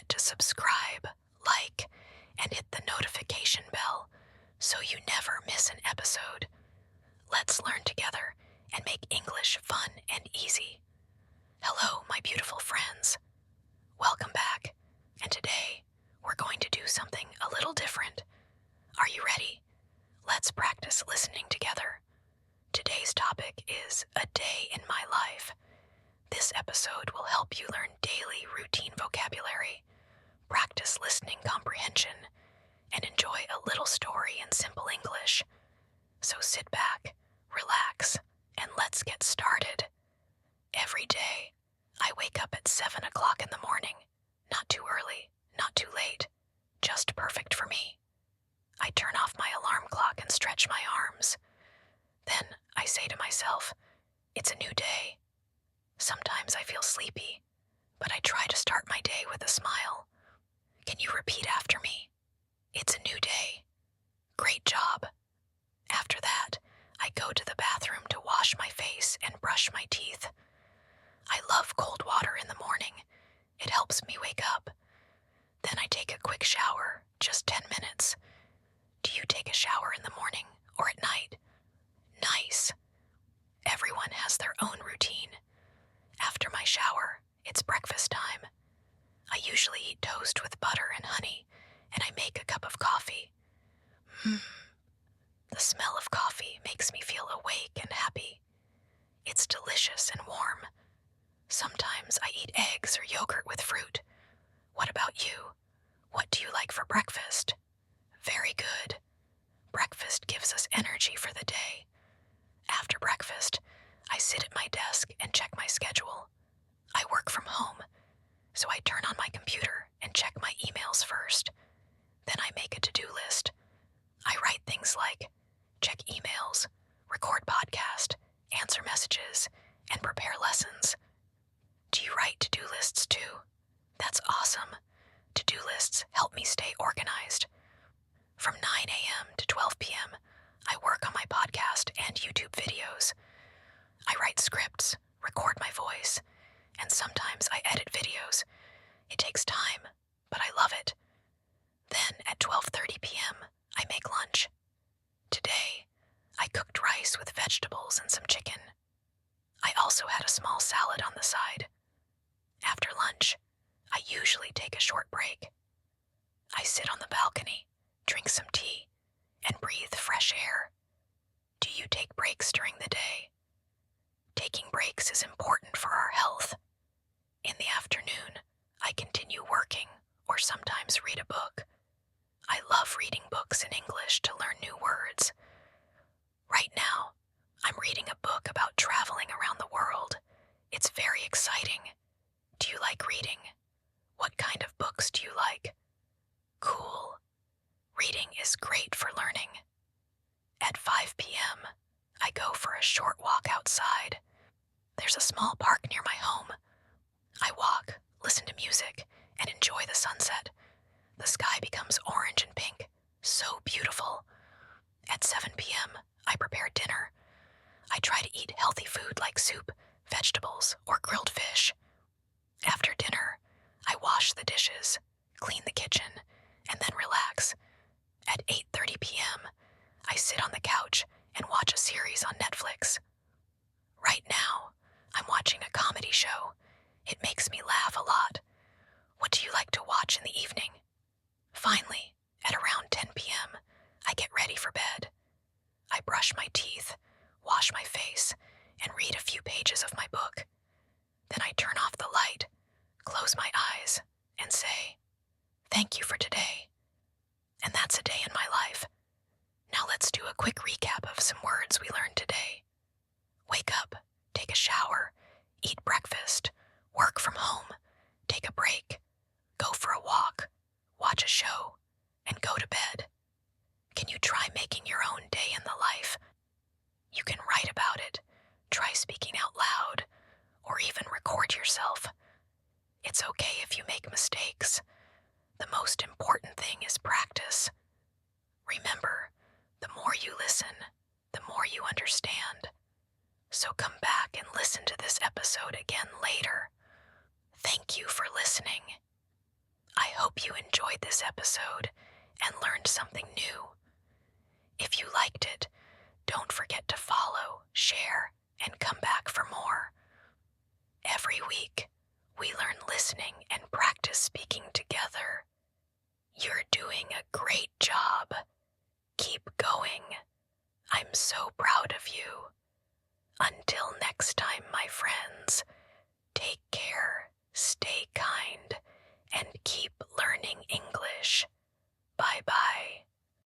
forget to subscribe, like, and hit the notification bell so you never miss an episode. Let's learn together and make English fun and easy. Hello, my beautiful friends. Welcome back, and today we're going to do something a little different. Are you ready? Let's practice listening together. Today's topic is a day in my life. This episode will help you learn daily routine vocabulary, practice listening comprehension, and enjoy a little story in simple English. So sit back, relax, and let's get started. Every day, I wake up at 7 o'clock in the morning. Not too early, not too late, just perfect for me. I turn off my alarm clock and stretch my arms. Then I say to myself, it's a new day. Sometimes I feel sleepy, but I try to start my day with a smile. Can you repeat after me? It's a new day. Great job. After that, I go to the bathroom to wash my face and brush my teeth. I love cold water in the morning. It helps me wake up. Then I take a quick shower, just 10 minutes. Do you take a shower in the morning or at night? Nice. Everyone has their own routine. After my shower, it's breakfast time. I usually eat toast with butter and honey, and I make a cup of coffee. The smell of coffee makes me feel awake and happy. It's delicious and warm. Sometimes I eat eggs or yogurt with fruit. What about you? What do you like for breakfast? Very good. Breakfast gives us energy for the day. After breakfast, I sit at my desk and check my schedule. I work from home, so I turn on my computer and check my emails first. Then I make a to-do list. I write things like check emails, record podcast, answer messages, and prepare lessons. Do you write to-do lists too? That's awesome. To-do lists help me stay organized. From 9 a.m. to 12 p.m., I work on my podcast and YouTube videos. I write scripts, record my voice, and sometimes I edit videos. It takes time, but I love it. Then at 12:30 p.m., I make lunch. Today, I cooked rice with vegetables and some chicken. I also had a small salad on the side. After lunch, I usually take a short break. I sit on the balcony, drink some tea, and breathe fresh air. Do you take breaks during the day? Taking breaks is important for our health. In the afternoon, I continue working or sometimes read a book. I love reading books in English to learn new words. Right now, I'm reading a book about traveling around the world. It's very exciting. Do you like reading? What kind of books do you like? Cool. Reading is great for learning. At 5 p.m., I go for a short walk outside. There's a small park near my home. I walk, listen to music, and enjoy the sunset. The sky becomes orange and pink, so beautiful. At 7 p.m., I prepare dinner. I try to eat healthy food like soup, vegetables, or grilled fish. After dinner, I wash the dishes, clean the kitchen, and then relax. At 8:30 p.m., I sit on the couch and watch a series on Netflix. Right now, I'm watching a comedy show. It makes me laugh a lot. What do you like to watch in the evening? Finally, at around 10 p.m., I get ready for bed. I brush my teeth, wash my face, and read a few pages of my book. Then I turn off the light, close my eyes, and say, thank you for today. And that's a day in my life. Now let's do a quick recap of some words we learned today. Wake up, take a shower, eat breakfast, work from home, take a break, go for a walk, watch a show, and go to bed. Can you try making your own day in the life? You can write about it, try speaking out loud, or even record yourself. It's okay if you make mistakes. The most important thing is practice. Remember, the more you listen, the more you understand. So come back and listen to this episode again later. Thank you for listening. I hope you enjoyed this episode and learned something new. If you liked it, don't forget to follow, share, and come back for more. Every week, we learn listening and practice speaking together. You're doing a great job. Keep going. I'm so proud of you. Until next time, my friends, take care, stay kind, and keep learning English. Bye-bye.